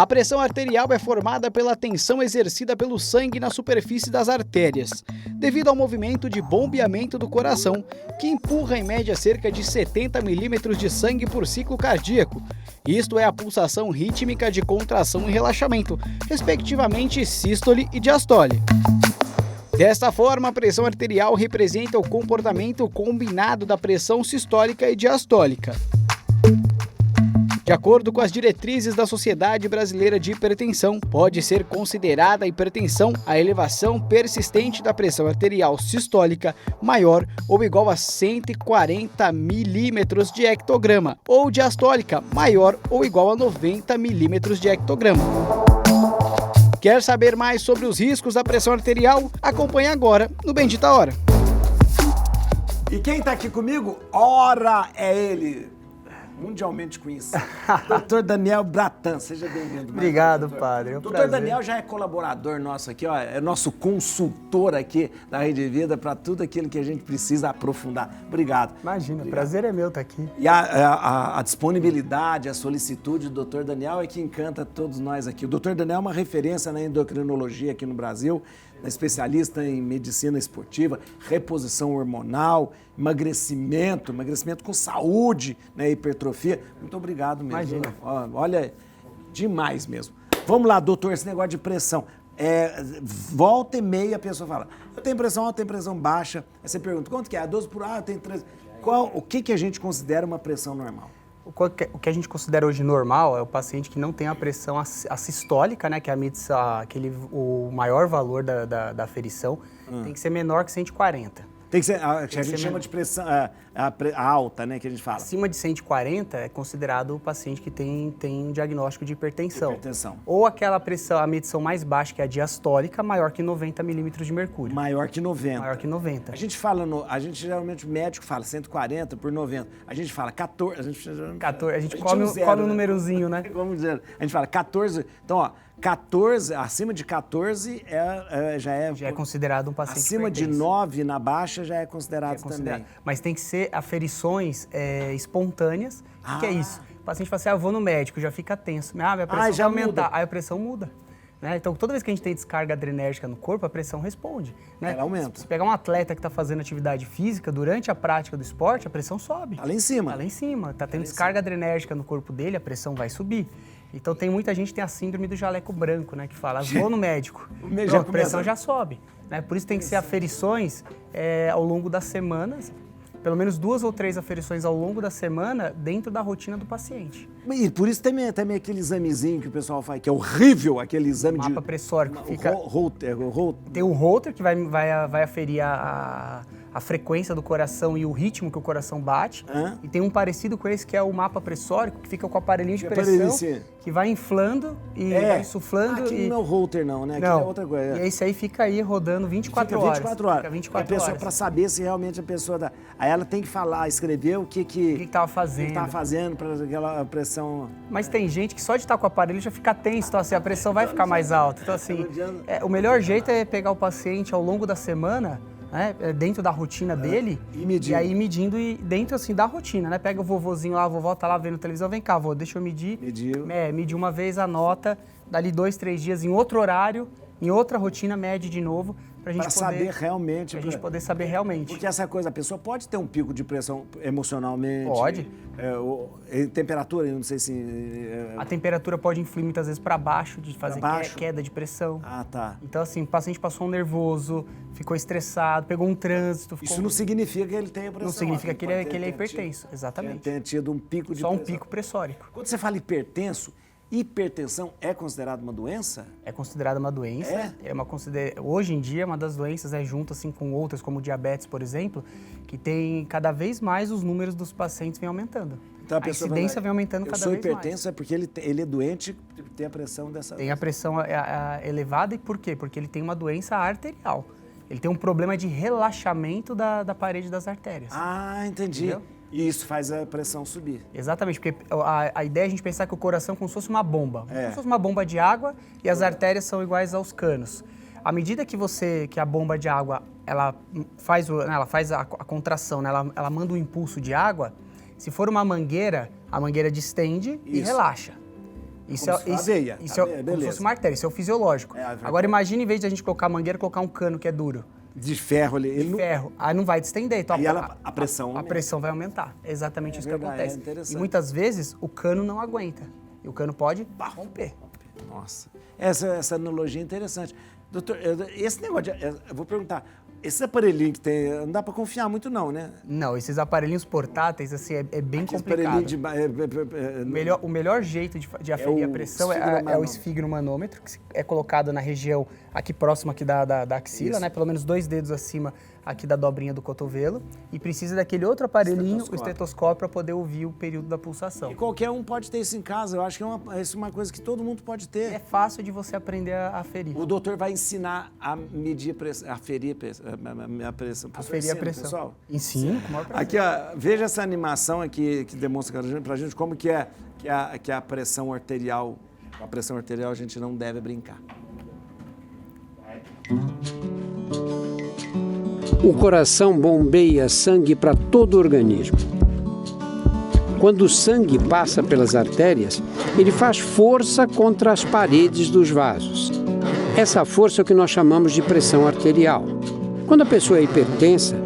A pressão arterial é formada pela tensão exercida pelo sangue na superfície das artérias, devido ao movimento de bombeamento do coração, que empurra em média cerca de 70 milímetros de sangue por ciclo cardíaco. Isto é a pulsação rítmica de contração e relaxamento, respectivamente sístole e diastole. Desta forma, a pressão arterial representa o comportamento combinado da pressão sistólica e diastólica. De acordo com as diretrizes da Sociedade Brasileira de Hipertensão, pode ser considerada hipertensão a elevação persistente da pressão arterial sistólica maior ou igual a 140 milímetros de hectograma, ou diastólica maior ou igual a 90 milímetros de hectograma. Quer saber mais sobre os riscos da pressão arterial? Acompanhe agora no Bendita Hora. E quem tá aqui comigo? Ora, é ele! Mundialmente conhecido. Dr. Daniel Bratan, seja bem-vindo. Obrigado, padre. É um Dr. prazer. Daniel já é colaborador nosso aqui, ó, é nosso consultor aqui da Rede Vida para tudo aquilo que a gente precisa aprofundar. Obrigado. Imagina, Obrigado. prazer é meu estar aqui. E a disponibilidade, a solicitude do Dr. Daniel é que encanta todos nós aqui. O Dr. Daniel é uma referência na endocrinologia aqui no Brasil, especialista em medicina esportiva, reposição hormonal, emagrecimento com saúde, né, hipertrofia. Muito obrigado mesmo. Imagina. Olha, demais mesmo. Vamos lá, doutor, esse negócio de pressão. Volta e meia a pessoa fala, eu tenho pressão alta, tenho pressão baixa. Aí você pergunta, quanto que é? 12 por eu tenho 13. O que a gente considera uma pressão normal? O que a gente considera hoje normal é o paciente que não tem a pressão sistólica, né, que é o maior valor da aferição, tem que ser menor que 140. Tem que ser, a gente chama de pressão a alta, né, que a gente fala. Acima de 140 é considerado o paciente que tem um diagnóstico de hipertensão. Ou aquela pressão, a medição mais baixa, que é a diastólica, maior que 90 milímetros de mercúrio. Maior que 90. Maior que 90. A gente geralmente, o médico fala 140 por 90. A gente fala 14. A gente come um númerozinho, né? Como dizer, a gente fala 14. Então, ó, 14, acima de 14 já é considerado um paciente acima hipertenso. de 9 na baixa já é considerado também. Mas tem que ser aferições espontâneas. O que é isso? O paciente fala assim, eu vou no médico, já fica tenso. Minha pressão já vai aumentar. muda. Aí a pressão muda. Né? Então, toda vez que a gente tem descarga adrenérgica no corpo, a pressão responde. Né? Ela aumenta. Se pegar um atleta que está fazendo atividade física, durante a prática do esporte, a pressão sobe. Tá lá em cima. Tá lá em cima. Está tendo descarga adrenérgica no corpo dele, a pressão vai subir. Então, tem muita gente que tem a síndrome do jaleco branco, né? Que fala, vou no médico. A pressão já sobe. Né? Por isso tem que ser aferições ao longo das semanas, pelo menos 2 ou 3 aferições ao longo da semana dentro da rotina do paciente. E por isso também aquele examezinho que o pessoal faz, que é horrível, aquele exame mapa pressórico. Tem o Holter, que vai aferir a frequência do coração e o ritmo que o coração bate. E tem um parecido com esse, que é o mapa pressórico, que fica com o aparelhinho de pressão, que vai inflando e vai insuflando. Aqui não é o Holter não, né? Aqui é outra coisa. E esse aí fica aí rodando 24 horas. 24 horas. Fica 24 horas. Horas. Para saber se realmente a pessoa dá. Aí ela tem que falar, escrever o que estava fazendo. O que estava fazendo para aquela pressão. Mas tem gente que só de estar com o aparelho já fica tenso, então assim, a pressão vai ficar mais alta. Então assim, o melhor jeito é pegar o paciente ao longo da semana, né, dentro da rotina dele, e aí medindo e dentro assim da rotina, né? Pega o vovozinho lá, a vovó tá lá vendo televisão, vem cá, vô, deixa eu medir. Medir uma vez, anota, dali 2, 3 dias em outro horário, em outra rotina, mede de novo, pra gente poder saber realmente. Porque essa coisa, a pessoa pode ter um pico de pressão emocionalmente. Pode. Temperatura, eu não sei se... A temperatura pode influir muitas vezes para baixo, de fazer queda de pressão. Tá. Então, assim, o paciente passou um nervoso, ficou estressado, pegou um trânsito... Isso não significa que ele tenha pressão. Não significa que ele é hipertenso, exatamente. Tenha tido um pico de pressão. Só um pico pressórico. Quando você fala hipertenso, hipertensão é considerada uma doença? É considerada uma doença. Hoje em dia, uma das doenças junto assim, com outras, como diabetes, por exemplo, que tem cada vez mais os números dos pacientes vem aumentando. Então, a incidência vem aumentando cada vez mais. Eu sou hipertenso é porque ele é doente, tem a pressão dessa... Tem a pressão elevada e por quê? Porque ele tem uma doença arterial. Ele tem um problema de relaxamento da parede das artérias. Entendi. Entendeu? E isso faz a pressão subir. Exatamente, porque a ideia é a gente pensar que o coração é como se fosse uma bomba. Como se fosse uma bomba de água e as artérias são iguais aos canos. À medida que a bomba de água ela faz a contração, né? ela manda um impulso de água, se for uma mangueira, a mangueira distende e relaxa. Isso Como se fosse a veia. Isso é como se beleza. fosse uma artéria, isso é o fisiológico. Agora imagine, em vez de a gente colocar a mangueira, colocar um cano que é duro. De ferro ali. De ferro. Aí não vai distender. Então Aí a pressão aumenta. A pressão vai aumentar. É exatamente isso verdade, que acontece. é interessante. E muitas vezes o cano não aguenta. E o cano pode romper. Nossa, essa analogia é interessante. Doutor, esse negócio, eu vou perguntar, esse aparelhinho que tem, não dá para confiar muito não, né? Não, esses aparelhinhos portáteis, assim, é bem complicado. O melhor jeito de aferir a pressão é o esfigmomanômetro, que é colocado na região aqui próxima aqui da axila, né? Pelo menos 2 dedos acima aqui da dobrinha do cotovelo. E precisa daquele outro aparelhinho, o estetoscópio, para poder ouvir o período da pulsação. E qualquer um pode ter isso em casa, eu acho que isso é uma coisa que todo mundo pode ter. É fácil de você aprender a aferir. O doutor vai ensinar a medir a pressão, a aferir a pressão. Aferir a pressão. Pessoal? Ensino, com o maior prazer. Aqui, ó, veja essa animação aqui que demonstra pra gente como que a pressão arterial. A pressão arterial a gente não deve brincar. O coração bombeia sangue para todo o organismo. Quando o sangue passa pelas artérias, ele faz força contra as paredes dos vasos. Essa força é o que nós chamamos de pressão arterial. Quando a pessoa é hipertensa,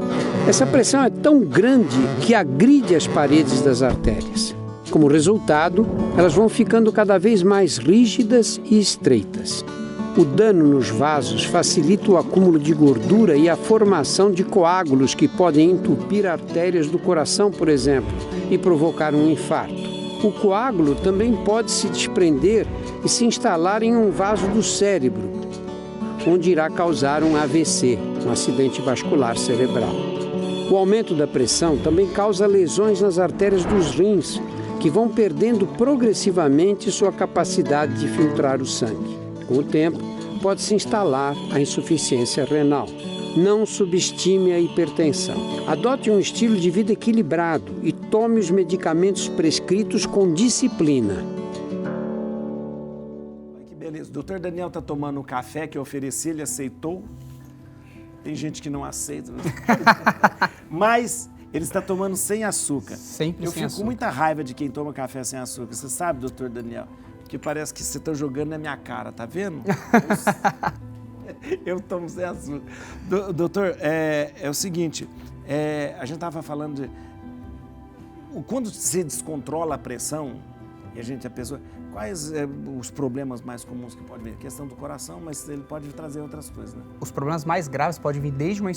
essa pressão é tão grande que agride as paredes das artérias. Como resultado, elas vão ficando cada vez mais rígidas e estreitas. O dano nos vasos facilita o acúmulo de gordura e a formação de coágulos que podem entupir artérias do coração, por exemplo, e provocar um infarto. O coágulo também pode se desprender e se instalar em um vaso do cérebro, onde irá causar um AVC, um acidente vascular cerebral. O aumento da pressão também causa lesões nas artérias dos rins, que vão perdendo progressivamente sua capacidade de filtrar o sangue. Com o tempo, pode-se instalar a insuficiência renal. Não subestime a hipertensão. Adote um estilo de vida equilibrado e tome os medicamentos prescritos com disciplina. Que beleza. O doutor Daniel está tomando um café que eu ofereci, ele aceitou. Tem gente que não aceita. Mas ele está tomando sem açúcar. Sempre sem açúcar. Eu fico com muita raiva de quem toma café sem açúcar. Você sabe, doutor Daniel? Que parece que você está jogando na minha cara, tá vendo? Eu tomo sem açúcar. Doutor, é o seguinte, a gente estava falando de... Quando se descontrola a pressão, e a pessoa... Quais os problemas mais comuns que pode vir? A questão do coração, mas ele pode trazer outras coisas, né? Os problemas mais graves podem vir desde uma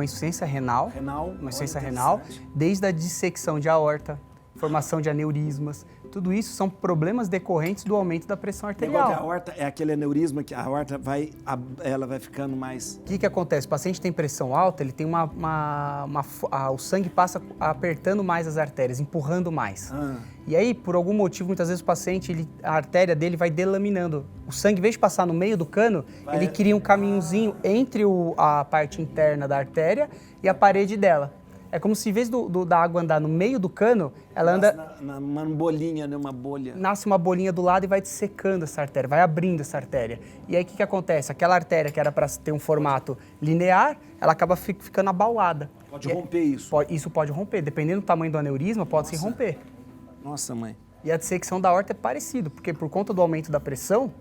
insuficiência renal, desde a dissecção de aorta, formação de aneurismas. Tudo isso são problemas decorrentes do aumento da pressão arterial. A aorta é aquele aneurisma que a aorta vai ficando mais... O que acontece? O paciente tem pressão alta, ele tem o sangue passa apertando mais as artérias, empurrando mais. E aí, por algum motivo, muitas vezes o paciente, a artéria dele vai delaminando. O sangue, em vez de passar no meio do cano, ele cria um caminhozinho entre a parte interna da artéria e a parede dela. É como se, em vez da água andar no meio do cano, ela anda... Uma bolinha, né? Uma bolha. Nasce uma bolinha do lado e vai dissecando essa artéria, vai abrindo essa artéria. E aí, o que acontece? Aquela artéria que era para ter um formato linear, ela acaba ficando abaulada. Pode romper isso? Isso pode romper. Dependendo do tamanho do aneurisma, pode se romper. Nossa, mãe. E a dissecção da aorta é parecido, porque por conta do aumento da pressão,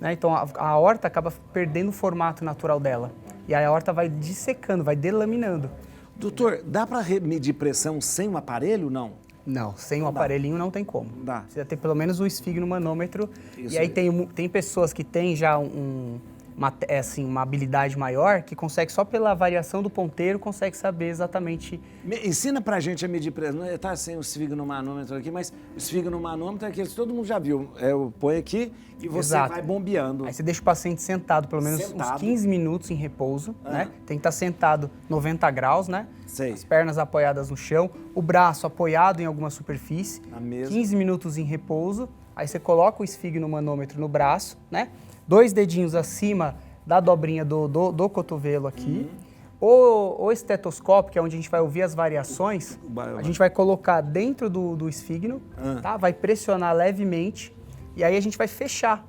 né, então a aorta acaba perdendo o formato natural dela. E a aorta vai dissecando, vai delaminando. Doutor, dá para medir pressão sem um aparelho, não? Não, sem um aparelhinho não tem como. Dá. Precisa ter pelo menos o esfigmomanômetro. Isso. E aí tem pessoas que têm já uma habilidade maior, que consegue só pela variação do ponteiro, consegue saber exatamente... Ensina pra gente a medir pressão. Tá sem o esfigmomanômetro aqui, mas o esfigmomanômetro é aquele que todo mundo já viu. Eu ponho aqui e você vai bombeando. Aí você deixa o paciente sentado pelo menos uns 15 minutos em repouso, né? Tem que estar sentado 90 graus, né? Sei. As pernas apoiadas no chão, o braço apoiado em alguma superfície. Na mesa. 15 minutos em repouso. Aí você coloca o esfigmomanômetro no braço, né? 2 dedinhos acima da dobrinha do cotovelo aqui. O estetoscópio, que é onde a gente vai ouvir as variações, a gente vai colocar dentro do esfigmo, tá? Vai pressionar levemente e aí a gente vai fechar.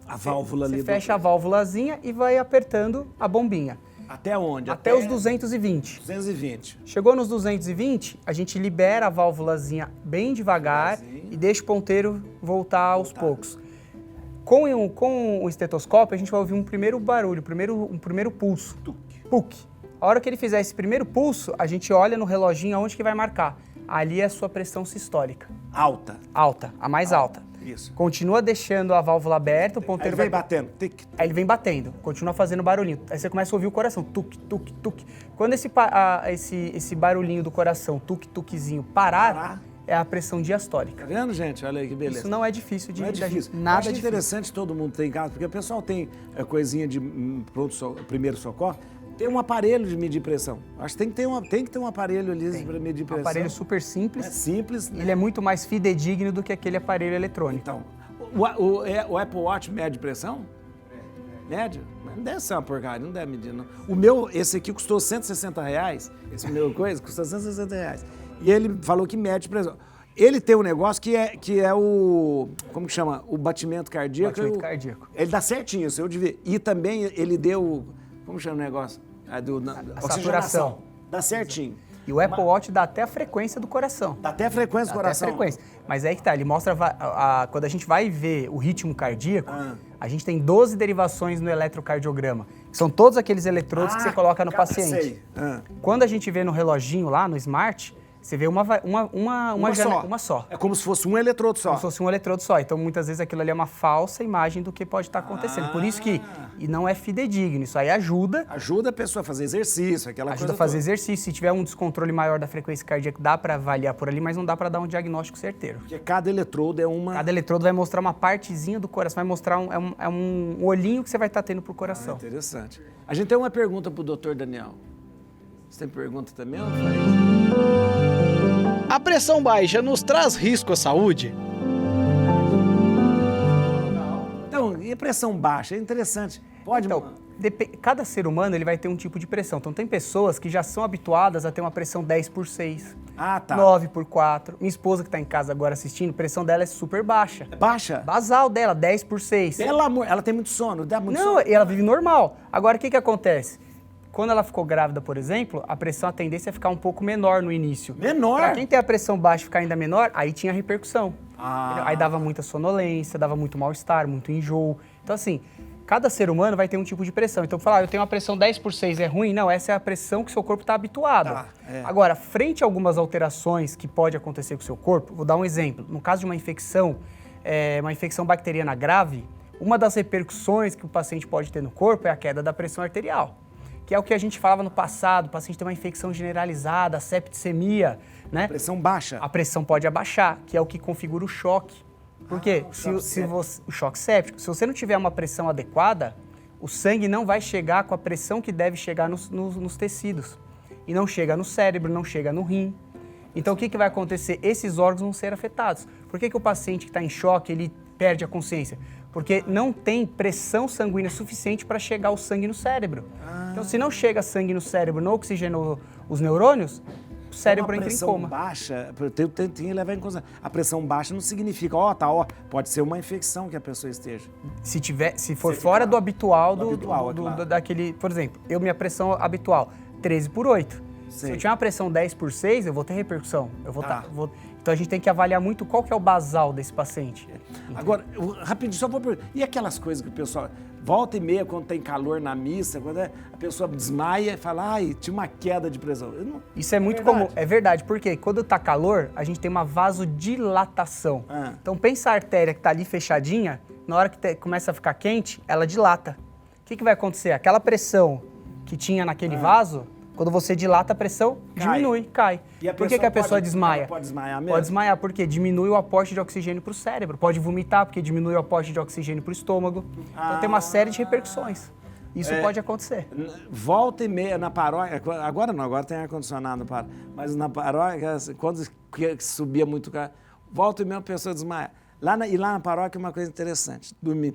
A válvula ali. Você fecha a válvulazinha e vai apertando a bombinha. Até onde? Até os 220. 220. Chegou nos 220, a gente libera a válvulazinha bem devagar e deixa o ponteiro voltar aos poucos. Com o estetoscópio, a gente vai ouvir um primeiro barulho, um primeiro pulso. Puc. A hora que ele fizer esse primeiro pulso, a gente olha no reloginho aonde que vai marcar. Ali é a sua pressão sistólica. Alta. Alta, a mais alta. Isso. Continua deixando a válvula aberta, o ponteiro Aí vem batendo. Tic. Aí ele vem batendo, continua fazendo barulhinho. Aí você começa a ouvir o coração, tuc, tuc, tuc. Quando esse barulhinho do coração, tuc, tuczinho, parar, é a pressão diastólica. Tá vendo, gente? Olha aí que beleza. Isso não é difícil de... Não é difícil. Nada acho difícil. interessante todo mundo ter em casa, porque o pessoal tem coisinha de primeiro socorro, tem um aparelho de medir pressão. Acho que tem que ter um aparelho ali para medir pressão. Um aparelho super simples. É simples. Né? Ele é muito mais fidedigno do que aquele aparelho eletrônico. Então, o Apple Watch mede pressão? Mede? Mas não deve ser uma porcaria, não deve medir, não. O meu, esse aqui custou R$160, esse meu coisa, custou R$160. E ele falou que mede pressão. Ele tem um negócio que é o... Como que chama? O batimento cardíaco. Batimento cardíaco. Ele dá certinho, isso eu devia. E também ele deu... Como chama o negócio? A saturação. Dá certinho. E o Apple Watch dá até a frequência do coração. Dá até a frequência do coração. Até a frequência. Mas aí que tá, ele mostra... quando a gente vai ver o ritmo cardíaco, a gente tem 12 derivações no eletrocardiograma. Que são todos aqueles eletrodos que você coloca no paciente. Sei. Quando a gente vê no reloginho lá, no Smart, você vê uma só. É como se fosse um eletrodo só. Como se fosse um eletrodo só. Então, muitas vezes, aquilo ali é uma falsa imagem do que pode estar acontecendo. Por isso que... E não é fidedigno. Isso aí ajuda... Ajuda a pessoa a fazer exercício, aquela coisa Ajuda a fazer exercício. Se tiver um descontrole maior da frequência cardíaca, dá para avaliar por ali, mas não dá para dar um diagnóstico certeiro. Porque cada eletrodo é uma... Cada eletrodo vai mostrar uma partezinha do coração, vai mostrar um olhinho que você vai estar tendo pro coração. Interessante. A gente tem uma pergunta pro Dr. Daniel. Você tem pergunta também, ou A pressão baixa nos traz risco à saúde? Então, e a pressão baixa? É interessante. Pode... Então, cada ser humano ele vai ter um tipo de pressão. Então, tem pessoas que já são habituadas a ter uma pressão 10/6, 9/4. Minha esposa que está em casa agora assistindo, a pressão dela é super baixa. É baixa? Basal dela, 10/6. Pelo amor, ela tem muito sono, dá muito sono. Não, ela vive normal. Agora, o que acontece? Quando ela ficou grávida, por exemplo, a pressão, a tendência é ficar um pouco menor no início. Menor? Pra quem tem a pressão baixa e ficar ainda menor, aí tinha repercussão. Aí dava muita sonolência, dava muito mal-estar, muito enjoo. Então, assim, cada ser humano vai ter um tipo de pressão. Então, falar, eu tenho uma pressão 10/6, é ruim? Não, essa é a pressão que o seu corpo está habituado. Agora, frente a algumas alterações que pode acontecer com o seu corpo, vou dar um exemplo. No caso de uma infecção bacteriana grave, uma das repercussões que o paciente pode ter no corpo é a queda da pressão arterial, que é o que a gente falava no passado, o paciente tem uma infecção generalizada, septicemia, né? Pressão baixa. A pressão pode abaixar, que é o que configura o choque. Por quê? O choque séptico. Se você não tiver uma pressão adequada, o sangue não vai chegar com a pressão que deve chegar nos tecidos. E não chega no cérebro, não chega no rim. Então, o que vai acontecer? Esses órgãos vão ser afetados. Por que o paciente que está em choque, ele perde a consciência? Porque não tem pressão sanguínea suficiente para chegar o sangue no cérebro. Então, se não chega sangue no cérebro, não oxigena os neurônios, o cérebro entra em coma. Baixa, tem que levar em consideração. A pressão baixa não significa, pode ser uma infecção que a pessoa esteja. Se for fora do habitual, claro. daquele... Por exemplo, minha pressão habitual, 13/8. Se eu tiver uma pressão 10/6, eu vou ter repercussão. Então a gente tem que avaliar muito qual que é o basal desse paciente. Agora, rapidinho, só vou perguntar. E aquelas coisas que o pessoal... Volta e meia, quando tem calor na missa, quando a pessoa desmaia e fala, tinha uma queda de pressão. Isso é muito comum. É verdade, porque quando tá calor, a gente tem uma vasodilatação. Então pensa a artéria que tá ali fechadinha, na hora que começa a ficar quente, ela dilata. O que vai acontecer? Aquela pressão que tinha naquele vaso... Quando você dilata, a pressão diminui, cai. E por que a pessoa desmaia? Pode desmaiar mesmo? Pode desmaiar porque diminui o aporte de oxigênio para o cérebro. Pode vomitar porque diminui o aporte de oxigênio para o estômago. Então tem uma série de repercussões. Isso pode acontecer. Volta e meia na paróquia, agora não, agora tem ar-condicionado, mas na paróquia, quando subia muito, volta e meia a pessoa desmaia. Lá na paróquia é uma coisa interessante, dormir.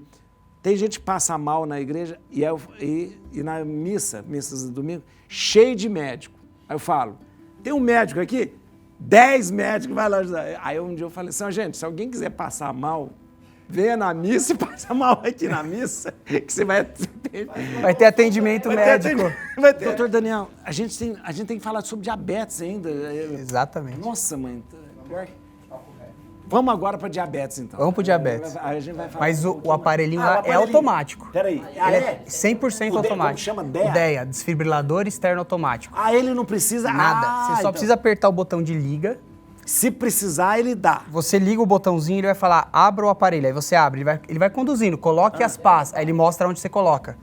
Tem gente que passa mal na igreja e na missas de domingo, cheio de médico. Aí eu falo, tem um médico aqui? 10 médicos vai lá ajudar. Aí um dia eu falei assim, gente, se alguém quiser passar mal, venha na missa e passa mal aqui na missa, que você vai ter atendimento médico. Doutor Daniel, a gente tem que falar sobre diabetes ainda. Exatamente. Nossa, mãe, pior. Vamos agora para diabetes, então. Vamos pro diabetes. A gente vai falar Mas o aparelhinho o lá é aparelhinho. automático. Peraí. Ele é 100% Como automático. chama? DEA? O DEA, desfibrilador externo automático. Ele não precisa... Nada. Você só então, precisa apertar o botão de liga. Se precisar, ele dá. Você liga o botãozinho, ele vai falar, abra o aparelho. Aí você abre, ele vai conduzindo, coloque as pás. Aí ele mostra onde você coloca.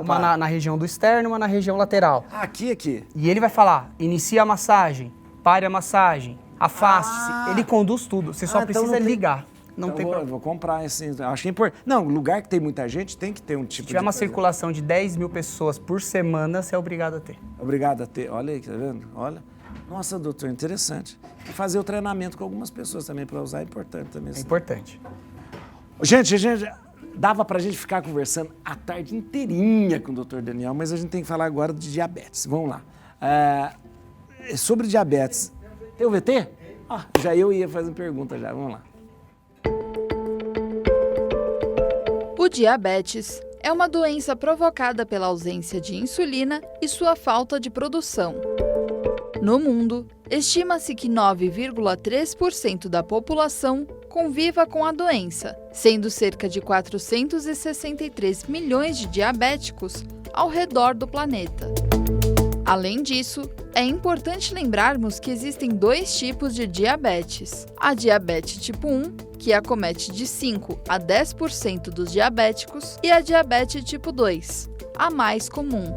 Uma na região do externo, uma na região lateral. Aqui. E ele vai falar, inicia a massagem, pare a massagem, afaste-se. Ele conduz tudo. Você só então precisa não tem- ligar. Não Então tem problema. vou comprar esse. Acho que é importante. Não, lugar que tem muita gente tem que ter um tipo Se tiver de uma coisa. circulação de 10 mil pessoas por semana, você é obrigado a ter. Obrigado a ter. Olha aí, tá vendo? Olha. Nossa, doutor, interessante. E fazer o treinamento com algumas pessoas também para usar é importante também. É importante. Gente, dava pra gente ficar conversando a tarde inteirinha com o doutor Daniel, mas a gente tem que falar agora de diabetes. Vamos lá. Sobre diabetes. Tem o VT? Já eu ia fazer pergunta já. Vamos lá. O diabetes é uma doença provocada pela ausência de insulina e sua falta de produção. No mundo, estima-se que 9,3% da população conviva com a doença, sendo cerca de 463 milhões de diabéticos ao redor do planeta. Além disso, é importante lembrarmos que existem dois tipos de diabetes. A diabetes tipo 1, que acomete de 5 a 10% dos diabéticos, e a diabetes tipo 2, a mais comum.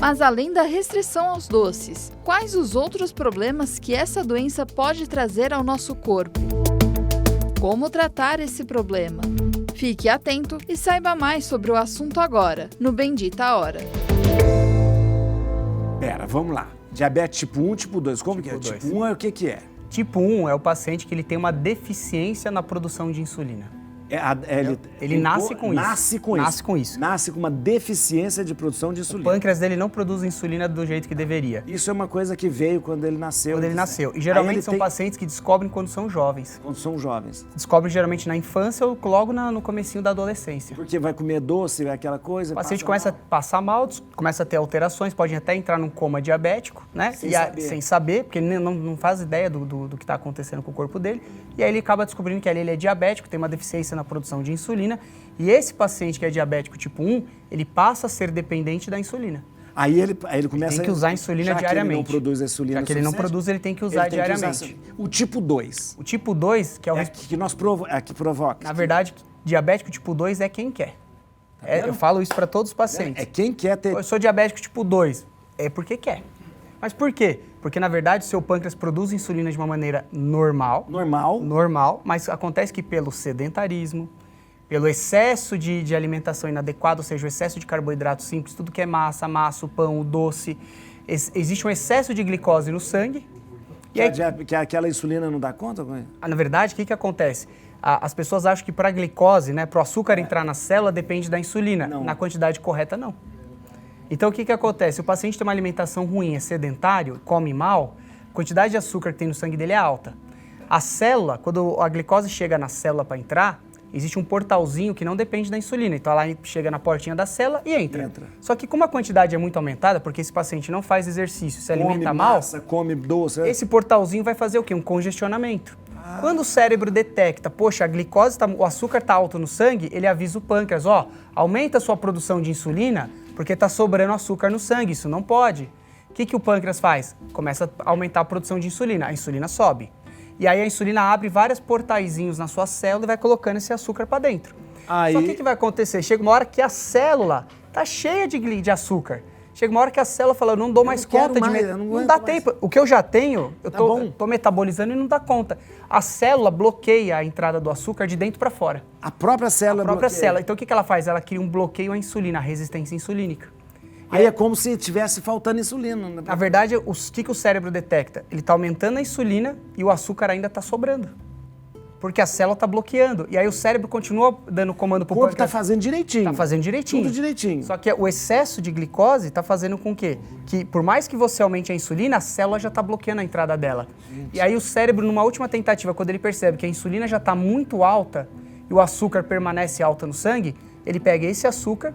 Mas além da restrição aos doces, quais os outros problemas que essa doença pode trazer ao nosso corpo? Como tratar esse problema? Fique atento e saiba mais sobre o assunto agora, no Bendita Hora. Pera, vamos lá. Diabetes tipo 1, tipo 2. Como que é? Tipo 2. Tipo 1 é o que é? Tipo 1 é o paciente que ele tem uma deficiência na produção de insulina. Ele nasce com isso. Nasce com isso. Nasce com uma deficiência de produção de O insulina. pâncreas dele não produz insulina do jeito que deveria. Isso é uma coisa que veio quando ele nasceu. Quando ele nasceu. E geralmente Aí são pacientes que descobrem quando são jovens. Quando são jovens. Descobrem geralmente na infância ou logo no comecinho da adolescência. Porque vai comer doce, aquela coisa. O paciente começa a passar mal, começa a ter alterações, pode até entrar num coma diabético, né? Sem saber, porque ele não faz ideia do que está acontecendo com o corpo dele. E aí ele acaba descobrindo que ali ele é diabético, tem uma deficiência na produção de insulina. E esse paciente que é diabético tipo 1, ele passa a ser dependente da insulina. Aí ele começa Tem que usar insulina diariamente. Já que ele não produz insulina Já que ele não produz, ele tem que usar diariamente. O tipo 2. O tipo 2, que é o... que provoca. Na verdade, diabético tipo 2 é quem quer. Eu falo isso para todos os pacientes. É quem quer ter... Eu sou diabético tipo 2. É porque quer. Mas por quê? Porque, na verdade, o seu pâncreas produz insulina de uma maneira normal. Normal, mas acontece que pelo sedentarismo, pelo excesso de alimentação inadequada, ou seja, o excesso de carboidrato simples, tudo que é massa, o pão, o doce, existe um excesso de glicose no sangue. Que aquela insulina não dá conta? Na verdade, o que acontece? As pessoas acham que para a glicose, né, para o açúcar entrar na célula, depende da insulina. Não. Na quantidade correta, não. Então, o que acontece? O paciente tem uma alimentação ruim, é sedentário, come mal, a quantidade de açúcar que tem no sangue dele é alta. A célula, quando a glicose chega na célula para entrar, existe um portalzinho que não depende da insulina. Então, ela chega na portinha da célula e entra. Só que como a quantidade é muito aumentada, porque esse paciente não faz exercício, se alimenta mal, massa, come doce. esse portalzinho vai fazer o quê? Um congestionamento. Quando o cérebro detecta, poxa, a glicose, o açúcar está alto no sangue, ele avisa o pâncreas, aumenta a sua produção de insulina, porque está sobrando açúcar no sangue, isso não pode. O que o pâncreas faz? Começa a aumentar a produção de insulina, a insulina sobe. E aí a insulina abre vários portaizinhos na sua célula e vai colocando esse açúcar para dentro. Só que o que vai acontecer? Chega uma hora que a célula está cheia de açúcar. Chega uma hora que a célula fala, eu não dou mais conta não dá tempo. O que eu já tenho, eu tô metabolizando e não dá conta. A célula bloqueia a entrada do açúcar de dentro para fora. A própria célula célula. Então o que ela faz? Ela cria um bloqueio à insulina, à resistência insulínica. Aí é como se estivesse faltando insulina. Na verdade, o que o cérebro detecta? Ele está aumentando a insulina e o açúcar ainda está sobrando. Porque a célula está bloqueando. E aí o cérebro continua dando comando para o corpo está fazendo direitinho. Está fazendo direitinho. Tudo direitinho. Só que o excesso de glicose está fazendo com que por mais que você aumente a insulina, a célula já está bloqueando a entrada dela. Gente. E aí o cérebro, numa última tentativa, quando ele percebe que a insulina já está muito alta e o açúcar permanece alto no sangue, ele pega esse açúcar,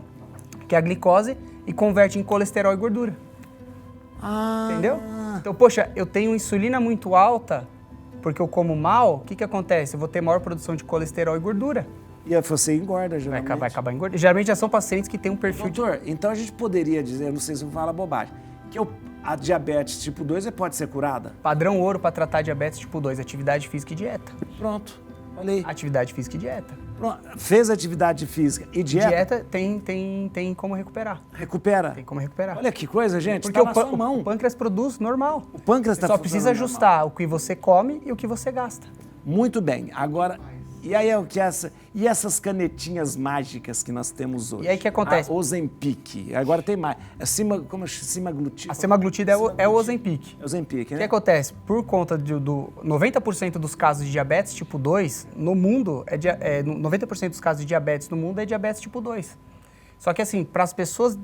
que é a glicose, e converte em colesterol e gordura. Entendeu? Então, poxa, eu tenho insulina muito alta, Porque eu como mal, o que acontece? Eu vou ter maior produção de colesterol e gordura. E aí você engorda, geralmente. Vai acabar engordando. Geralmente já são pacientes que têm um perfil Doutor, então a gente poderia dizer, não sei se eu falo bobagem, que a diabetes tipo 2 pode ser curada? Padrão ouro para tratar diabetes tipo 2, atividade física e dieta. Pronto, olha aí. Atividade física e dieta. Pronto. Fez atividade física e dieta? Dieta tem como recuperar. Recupera? Tem como recuperar. Olha que coisa, gente, Porque tá na sua mão. o pâncreas produz normal. O pâncreas Você está só precisa ajustar o que você come e o que você gasta. Muito bem. Agora, e aí é o que e essas canetinhas mágicas que nós temos hoje? E aí o que acontece? A Ozempic. Agora tem mais. É semaglutida. A semaglutida é o Ozempic. É o Ozempic, O que né? acontece? Por conta do 90% dos casos de diabetes tipo 2 no mundo, 90% dos casos de diabetes no mundo é diabetes tipo 2. Só que assim, para as pessoas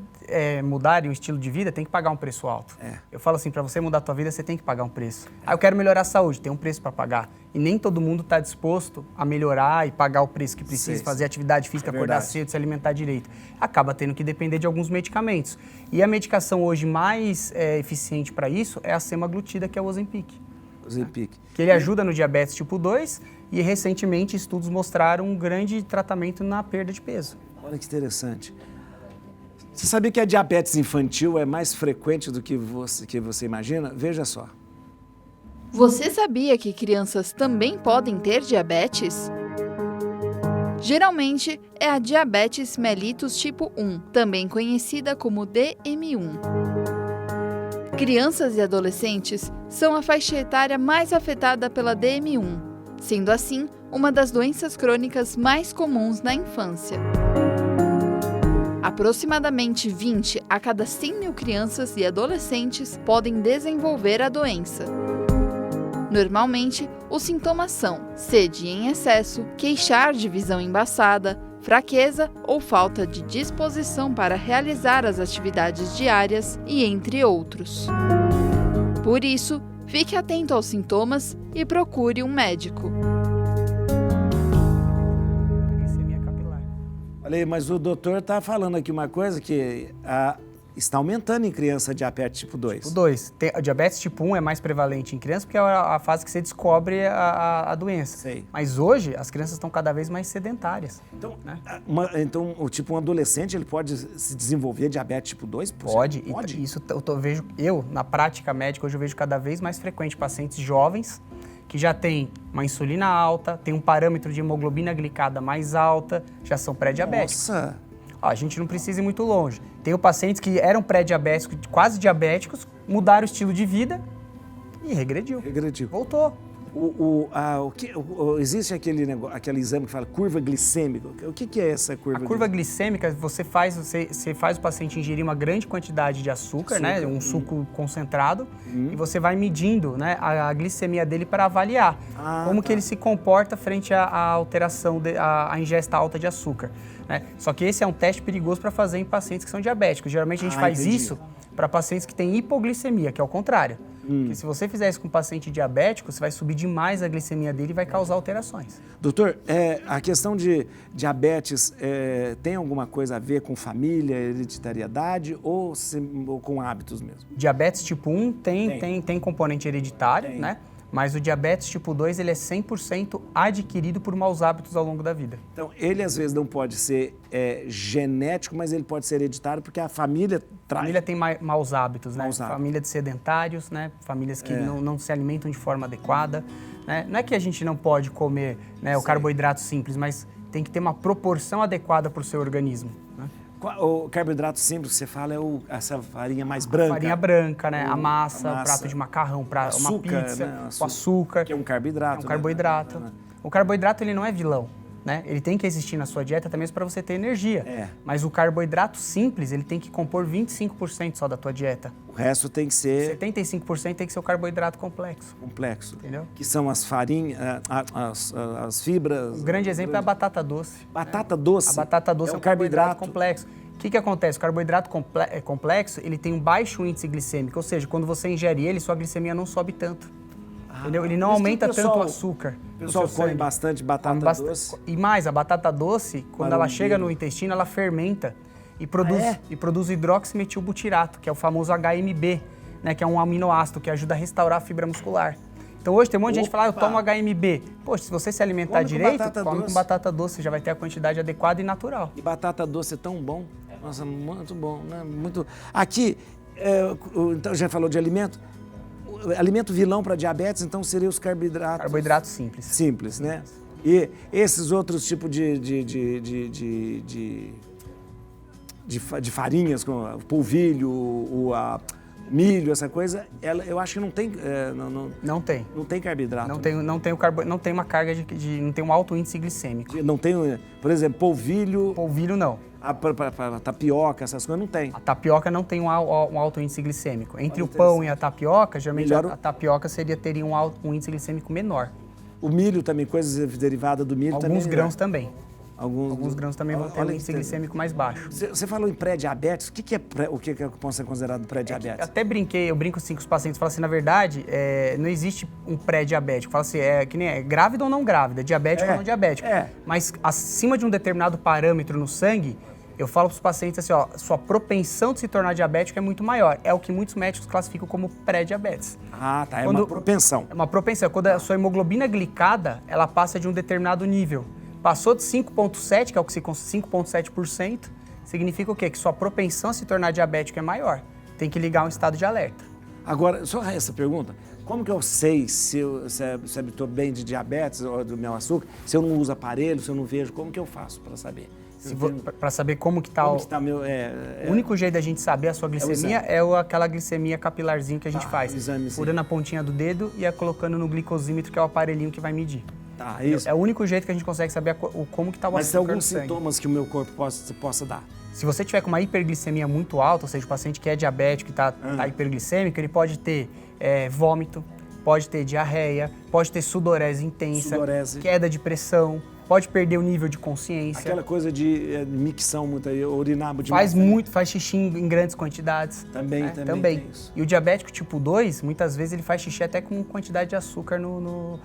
mudarem o estilo de vida, tem que pagar um preço alto. Eu falo assim, para você mudar a tua vida, você tem que pagar um preço. Eu quero melhorar a saúde, tem um preço para pagar. E nem todo mundo está disposto a melhorar e pagar o preço que precisa, fazer atividade física, acordar cedo, se alimentar direito. Acaba tendo que depender de alguns medicamentos. E a medicação hoje mais eficiente para isso é a semaglutida, que é o Ozempic. Ozempic. Que ele ajuda no diabetes tipo 2 e recentemente estudos mostraram um grande tratamento na perda de peso. Olha que interessante. Você sabia que a diabetes infantil é mais frequente do que você imagina? Veja só. Você sabia que crianças também podem ter diabetes? Geralmente é a diabetes mellitus tipo 1, também conhecida como DM1. Crianças e adolescentes são a faixa etária mais afetada pela DM1, sendo assim uma das doenças crônicas mais comuns na infância. Aproximadamente 20 a cada 100 mil crianças e adolescentes podem desenvolver a doença. Normalmente, os sintomas são sede em excesso, queixar de visão embaçada, fraqueza ou falta de disposição para realizar as atividades diárias e entre outros. Por isso, fique atento aos sintomas e procure um médico. Olha aí, mas o doutor está falando aqui uma coisa que está aumentando em criança a diabetes tipo 2. Tipo 2. A diabetes tipo 1 é mais prevalente em criança porque é a fase que você descobre a doença. Sei. Mas hoje as crianças estão cada vez mais sedentárias. Então, né? Então, um adolescente, ele pode se desenvolver diabetes tipo 2? Pode. Isso eu, na prática médica, hoje eu vejo cada vez mais frequente pacientes jovens que já têm uma insulina alta, tem um parâmetro de hemoglobina glicada mais alta, já são pré-diabéticos. Nossa! A gente não precisa ir muito longe. Tem pacientes que eram pré-diabéticos, quase diabéticos, mudaram o estilo de vida e regrediu. Regrediu. Voltou. Existe aquele exame que fala curva glicêmica. O que é essa curva? A curva glicêmica, você faz o paciente ingerir uma grande quantidade de açúcar, né, um suco concentrado, e você vai medindo, né, a glicemia dele para avaliar como que ele se comporta frente à alteração, à ingesta alta de açúcar. Né? Só que esse é um teste perigoso para fazer em pacientes que são diabéticos. Geralmente a gente faz isso para pacientes que têm hipoglicemia, que é o contrário. Porque se você fizer isso com um paciente diabético, você vai subir demais a glicemia dele e vai causar alterações. Doutor, a questão de diabetes tem alguma coisa a ver com família, hereditariedade ou com hábitos mesmo? Diabetes tipo 1 tem componente hereditário, né? Mas o diabetes tipo 2 ele é 100% adquirido por maus hábitos ao longo da vida. Então, ele às vezes não pode ser genético, mas ele pode ser hereditário porque a família traz. A família tem maus hábitos, né? Maus hábitos. Família de sedentários, né? Famílias que não se alimentam de forma adequada. Né? Não é que a gente não pode comer, né, o carboidrato simples, mas tem que ter uma proporção adequada para o seu organismo. Né? O carboidrato simples que você fala é essa farinha mais branca. Farinha branca, né? A massa, o prato de macarrão, uma pizza, né? o açúcar. Que é um carboidrato. É um carboidrato. Né? O carboidrato ele não é vilão, né? Ele tem que existir na sua dieta também para você ter energia. Mas o carboidrato simples, ele tem que compor 25% só da tua dieta. O resto tem que ser... 75% tem que ser o carboidrato complexo. Complexo. Entendeu? Que são as farinhas, as fibras... Um grande exemplo é a batata doce. Batata doce? A batata doce é um carboidrato complexo. O que acontece? O carboidrato complexo, ele tem um baixo índice glicêmico, ou seja, quando você ingere ele, sua glicemia não sobe tanto. Entendeu? Ele não aumenta tanto o açúcar. O pessoal come bastante batata doce. E mais, a batata doce, quando ela chega no intestino, ela fermenta e produz hidroximetilbutirato, que é o famoso HMB, né, que é um aminoácido que ajuda a restaurar a fibra muscular. Então hoje tem um monte de gente que fala, eu tomo HMB. Poxa, se você se alimentar direito, come com batata doce, você já vai ter a quantidade adequada e natural. E batata doce é tão bom. Nossa, muito bom, né? Muito... Aqui, então já falou de alimento. Alimento vilão para diabetes, então seria os carboidratos. Carboidratos simples. Simples, né? E esses outros tipos de farinhas, como polvilho, milho, essa coisa, eu acho que não tem... Não tem. Não tem carboidrato. Não tem uma carga não tem um alto índice glicêmico. Não tem, por exemplo, polvilho... Polvilho não. A tapioca, essas coisas não tem. A tapioca não tem um alto índice glicêmico. Entre o pão e a tapioca, geralmente a tapioca teria um índice glicêmico menor. O milho também, coisas derivadas do milho também. Alguns grãos também. Alguns grãos também vão ter um índice glicêmico mais baixo. Você falou em pré-diabetes, o que pode ser considerado pré-diabetes? Até eu brinco assim com os pacientes, falo assim, na verdade, não existe um pré-diabético. Fala assim, que nem grávida ou não grávida, diabético ou não diabético. Mas acima de um determinado parâmetro no sangue, eu falo para os pacientes assim, ó, sua propensão de se tornar diabético é muito maior. É o que muitos médicos classificam como pré-diabetes. Ah, tá, uma propensão. É uma propensão. Quando a sua hemoglobina glicada, ela passa de um determinado nível. Passou de 5,7%, que é o que se considera 5,7%, significa o quê? Que sua propensão a se tornar diabético é maior. Tem que ligar um estado de alerta. Agora, só essa pergunta, como que eu sei se estou bem de diabetes ou do meu açúcar, se eu não uso aparelho, se eu não vejo, como que eu faço para saber? Para saber como que está meu... O único jeito da gente saber a sua glicemia é aquela glicemia capilarzinho que a gente faz. Furando a pontinha do dedo e colocando no glicosímetro, que é o aparelhinho que vai medir. Tá, isso. É o único jeito que a gente consegue saber como que está o açúcar. Mas tem alguns sintomas que o meu corpo possa dar? Se você tiver com uma hiperglicemia muito alta, ou seja, o paciente que é diabético e está hiperglicêmico, ele pode ter vômito, pode ter diarreia, pode ter sudorese intensa, queda de pressão, pode perder o nível de consciência. Aquela coisa de micção, urinar demais. Faz xixi em grandes quantidades. Também. Tem isso. E o diabético tipo 2, muitas vezes ele faz xixi até com quantidade de açúcar no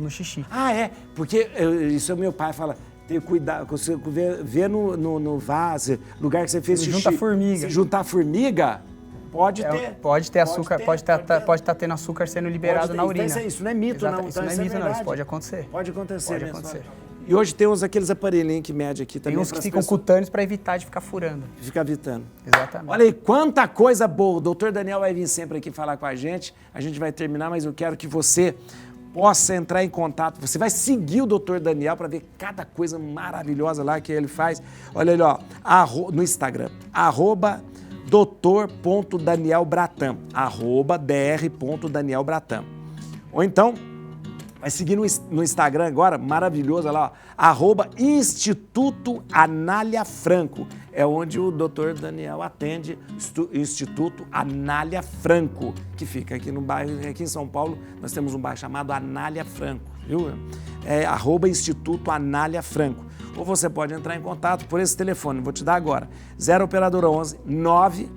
xixi. Ah, é? Porque isso meu pai fala, tem que cuidar, você vê no vaso, lugar que você fez xixi. Junta formiga. Se juntar formiga, pode ter. Pode ter açúcar, pode estar tendo açúcar sendo liberado na urina. Isso não é mito, não. Isso não é mito, não. Isso pode acontecer. Pode acontecer. E hoje temos aqueles aparelhinhos que mede aqui também. Tem uns que ficam cutâneos para evitar de ficar furando. Ficar evitando. Exatamente. Olha aí, quanta coisa boa. O doutor Daniel vai vir sempre aqui falar com a gente. A gente vai terminar, mas eu quero que você possa entrar em contato. Você vai seguir o Dr. Daniel para ver cada coisa maravilhosa lá que ele faz. Olha ali, ó, no Instagram, @dr.danielbratam, @dr.danielbratam. Ou então, vai seguir no Instagram agora, maravilhoso, olha lá, ó, @Instituto Anália Franco. É onde o Dr. Daniel atende, Instituto Anália Franco, que fica aqui no bairro, aqui em São Paulo, nós temos um bairro chamado Anália Franco, viu? É @Instituto Anália Franco. Ou você pode entrar em contato por esse telefone, vou te dar agora, 0 operadora 11 9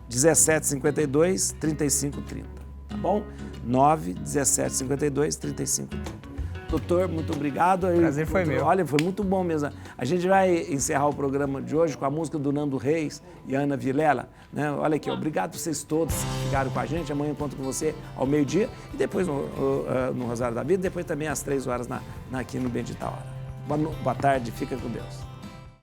17 52 35 30, tá bom? 9 17 52 35 30. Doutor, muito obrigado. O prazer foi meu. Olha, foi muito bom mesmo. A gente vai encerrar o programa de hoje com a música do Nando Reis e Ana Vilela. Né? Olha aqui, obrigado a vocês todos que ficaram com a gente. Amanhã eu encontro com você ao meio-dia e depois no Rosário da Vida, depois também às 3 horas aqui no Bendita Hora. Boa tarde, fica com Deus.